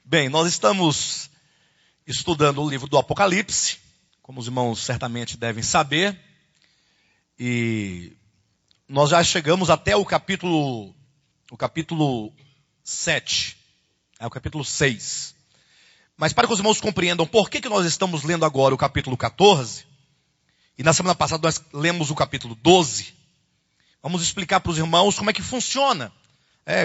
Bem, nós estamos estudando o livro do Apocalipse, como os irmãos certamente devem saber, e nós já chegamos até o capítulo 7, o capítulo 6. Mas para que os irmãos compreendam por que nós estamos lendo agora o capítulo 14, e na semana passada nós lemos o capítulo 12, vamos explicar para os irmãos como é que funciona.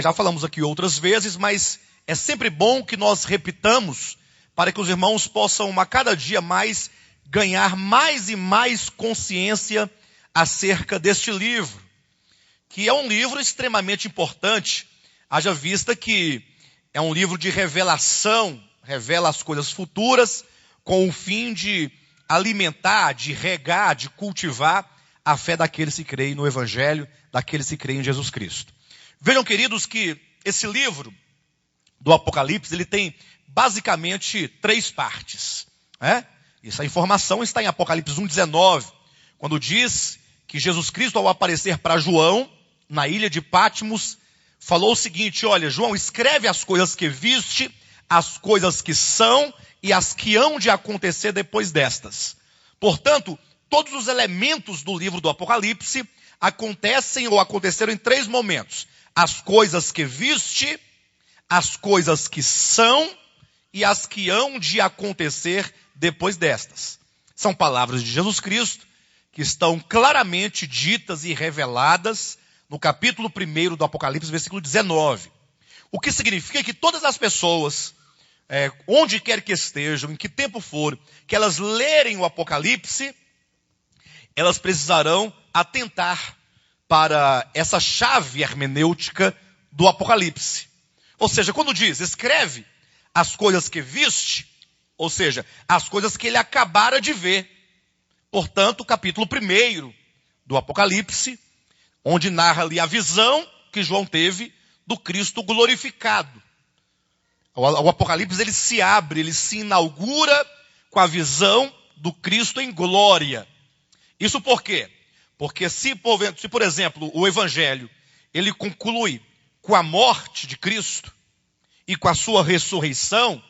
Já falamos aqui outras vezes, mas é sempre bom que nós repitamos para que os irmãos possam a cada dia mais ganhar mais e mais consciência acerca deste livro, que é um livro extremamente importante, haja vista que é um livro de revelação, revela as coisas futuras com o fim de alimentar, de regar, de cultivar a fé daqueles que creem no Evangelho, daqueles que creem em Jesus Cristo. Vejam, queridos, que esse livro do Apocalipse, ele tem basicamente 3 partes. Essa informação está em Apocalipse 1,19, quando diz que Jesus Cristo, ao aparecer para João, na ilha de Patmos, falou o seguinte: olha, João, escreve as coisas que viste, as coisas que são e as que hão de acontecer depois destas. Portanto, todos os elementos do livro do Apocalipse acontecem ou aconteceram em 3 momentos. As coisas que viste, as coisas que são e as que hão de acontecer depois destas. São palavras de Jesus Cristo que estão claramente ditas e reveladas no capítulo 1 do Apocalipse, versículo 19. O que significa que todas as pessoas, onde quer que estejam, em que tempo for, que elas lerem o Apocalipse, elas precisarão atentar para essa chave hermenêutica do Apocalipse. Ou seja, quando diz, escreve as coisas que viste, ou seja, as coisas que ele acabara de ver. Portanto, o capítulo 1 do Apocalipse, onde narra ali a visão que João teve do Cristo glorificado. O Apocalipse, ele se abre, ele se inaugura com a visão do Cristo em glória. Isso por quê? Porque se, por exemplo, o Evangelho, ele conclui com a morte de Cristo e com a sua ressurreição,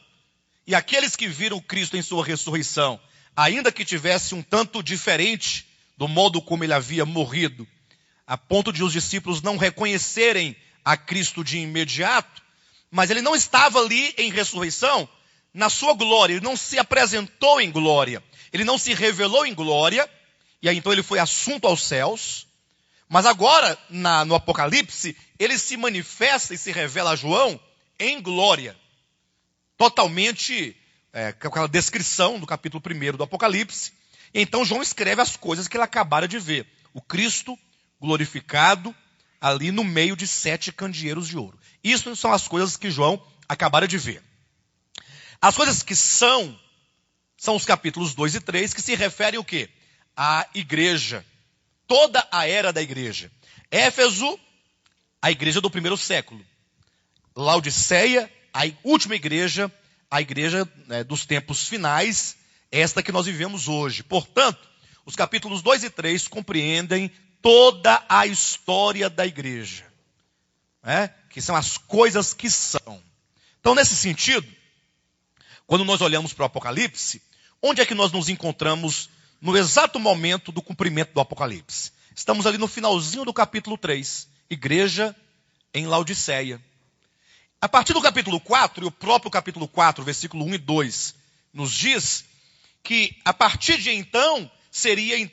e aqueles que viram Cristo em sua ressurreição, ainda que tivesse um tanto diferente do modo como ele havia morrido, a ponto de os discípulos não reconhecerem a Cristo de imediato, mas ele não estava ali em ressurreição, na sua glória, ele não se apresentou em glória, ele não se revelou em glória, e aí então ele foi assunto aos céus, mas agora, no Apocalipse, ele se manifesta e se revela a João em glória, totalmente, com aquela descrição do capítulo 1 do Apocalipse. E então João escreve as coisas que ele acabara de ver, o Cristo glorificado ali no meio de 7 candeeiros de ouro. Isso são as coisas que João acabara de ver. As coisas que são os capítulos 2 e 3, que se referem o quê? À igreja. Toda a era da igreja. Éfeso, a igreja do 1º século. Laodiceia, a última igreja, a igreja dos tempos finais, esta que nós vivemos hoje. Portanto, os capítulos 2 e 3 compreendem toda a história da igreja, que são as coisas que são. Então, nesse sentido, quando nós olhamos para o Apocalipse, onde é que nós nos encontramos no exato momento do cumprimento do Apocalipse? Estamos ali no finalzinho do capítulo 3, igreja em Laodiceia. A partir do capítulo 4, e o próprio capítulo 4, versículo 1 e 2, nos diz que a partir de então seriam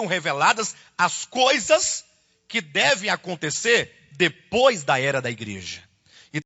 reveladas as coisas que devem acontecer depois da era da igreja.